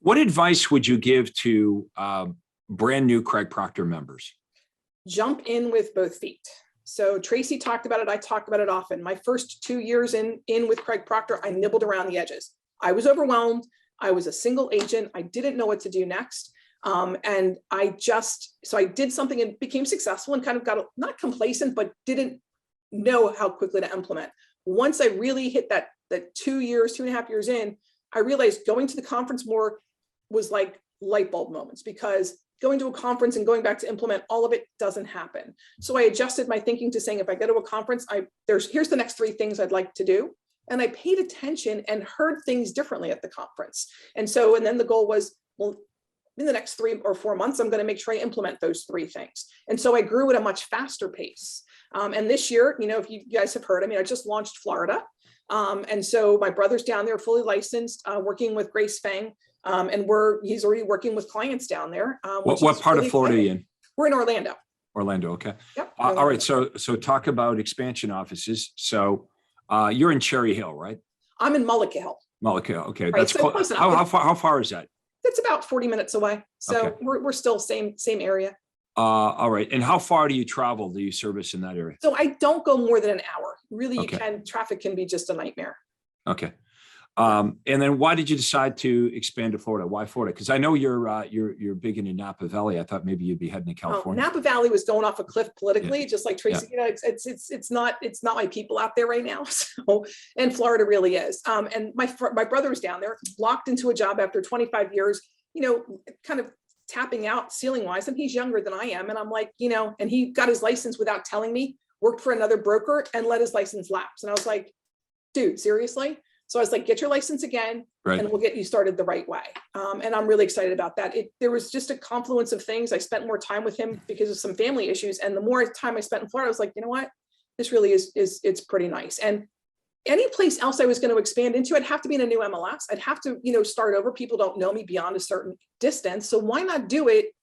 What advice would you give to brand new Craig Proctor members? Jump in with both feet. So Tracy talked about it. I talked about it often. My first 2 years in with Craig Proctor, I nibbled around the edges. I was overwhelmed. I was a single agent. I didn't know what to do next. And so I did something and became successful and kind of got not complacent, but didn't know how quickly to implement. Once I really hit that 2 years, 2.5 years in, I realized going to the conference more was like light bulb moments, because going to a conference and going back to implement all of it doesn't happen. So I adjusted my thinking to saying, if I go to a conference, here's the next 3 things I'd like to do. And I paid attention and heard things differently at the conference. And then the goal was, well, in the next 3 or 4 months, I'm going to make sure I implement those 3 things. And so I grew at a much faster pace. And this year, if you guys have heard, I just launched Florida. And so my brother's down there, fully licensed, working with Grace Fang. And he's already working with clients down there. What part of Florida are you in? We're in Orlando. Orlando, okay. Yep. All right, so talk about expansion offices. So you're in Cherry Hill, right? I'm in Mullica Hill. Mullica Hill, okay. Right, That's so close. How far is that? It's about 40 minutes away. So Okay. we're still same area. All right, and how far do you travel? Do you service in that area? So I don't go more than an hour. Really, Okay. traffic can be just a nightmare. Okay. And then why did you decide to expand to Florida? Why Florida? Because I know you're big into Napa Valley. I thought maybe you'd be heading to California. Napa Valley was going off a cliff politically, just like Tracy. Yeah. It's not my people out there right now. So, and Florida really is. And my brother was down there, locked into a job after 25 years. Kind of tapping out ceiling wise, and he's younger than I am. And I'm like, and he got his license without telling me. Worked for another broker and let his license lapse. And I was like, dude, seriously? So I was like, get your license again, Right. and we'll get you started the right way. And I'm really excited about that. There was just a confluence of things. I spent more time with him because of some family issues. And the more time I spent in Florida, I was like, you know what? This really it's pretty nice. And any place else I was going to expand into, I'd have to be in a new MLS. I'd have to, start over. People don't know me beyond a certain distance. So why not do it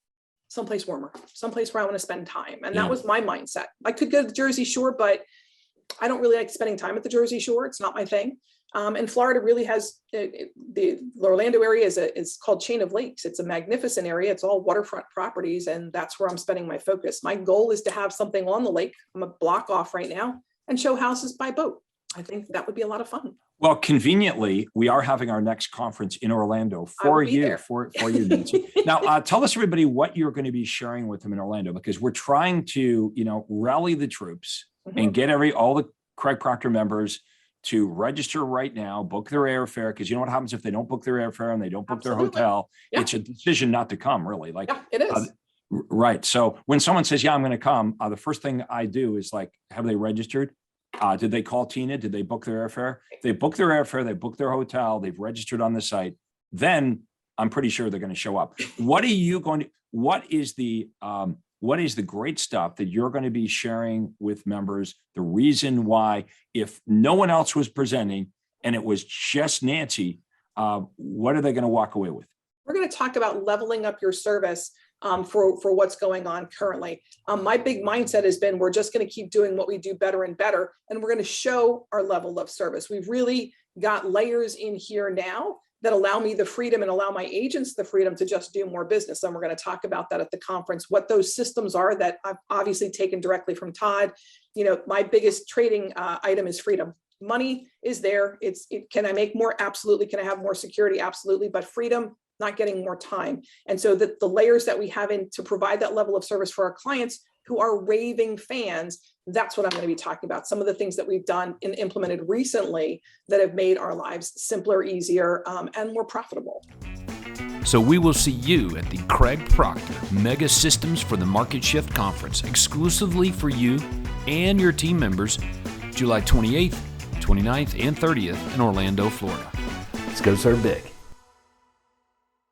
someplace warmer, someplace where I want to spend time? And Yeah. that was my mindset. I could go to the Jersey Shore, but I don't really like spending time at the Jersey Shore. It's not my thing. And Florida really has the Orlando area is called Chain of Lakes. It's a magnificent area. It's all waterfront properties, and that's where I'm spending my focus. My goal is to have something on the lake. I'm a block off right now, and show houses by boat. I think that would be a lot of fun. Well, conveniently, we are having our next conference in Orlando for you, for you, Nancy. Now, tell us, everybody, what you're going to be sharing with them in Orlando, because we're trying to, rally the troops and get all the Craig Proctor members to register right now, book their airfare, because you know what happens if they don't book their airfare and they don't book their hotel? Yeah. It's a decision not to come, really. Like, yeah, it is. Right. So when someone says, yeah, I'm going to come, the first thing I do is like, have they registered? Did they call Tina? Did they book their airfare? They booked their airfare, they booked their hotel, they've registered on the site. Then I'm pretty sure they're going to show up. What is the great stuff that you're going to be sharing with members? The reason why, if no one else was presenting and it was just Nancy, what are they going to walk away with? We're going to talk about leveling up your service for what's going on currently. My big mindset has been, we're just going to keep doing what we do better and better, and we're going to show our level of service. We've really got layers in here now that allow me the freedom and allow my agents the freedom to just do more business. And we're going to talk about that at the conference, what those systems are that I've obviously taken directly from Todd. My biggest trading item is freedom. Money is there. Can I make more? Absolutely. Can I have more security? Absolutely. But freedom, not getting more time. And so the layers that we have in to provide that level of service for our clients who are raving fans, that's what I'm going to be talking about. Some of the things that we've done and implemented recently that have made our lives simpler, easier, and more profitable. So we will see you at the Craig Proctor Mega Systems for the Market Shift Conference, exclusively for you and your team members, July 28th, 29th, and 30th in Orlando, Florida. Let's go serve big.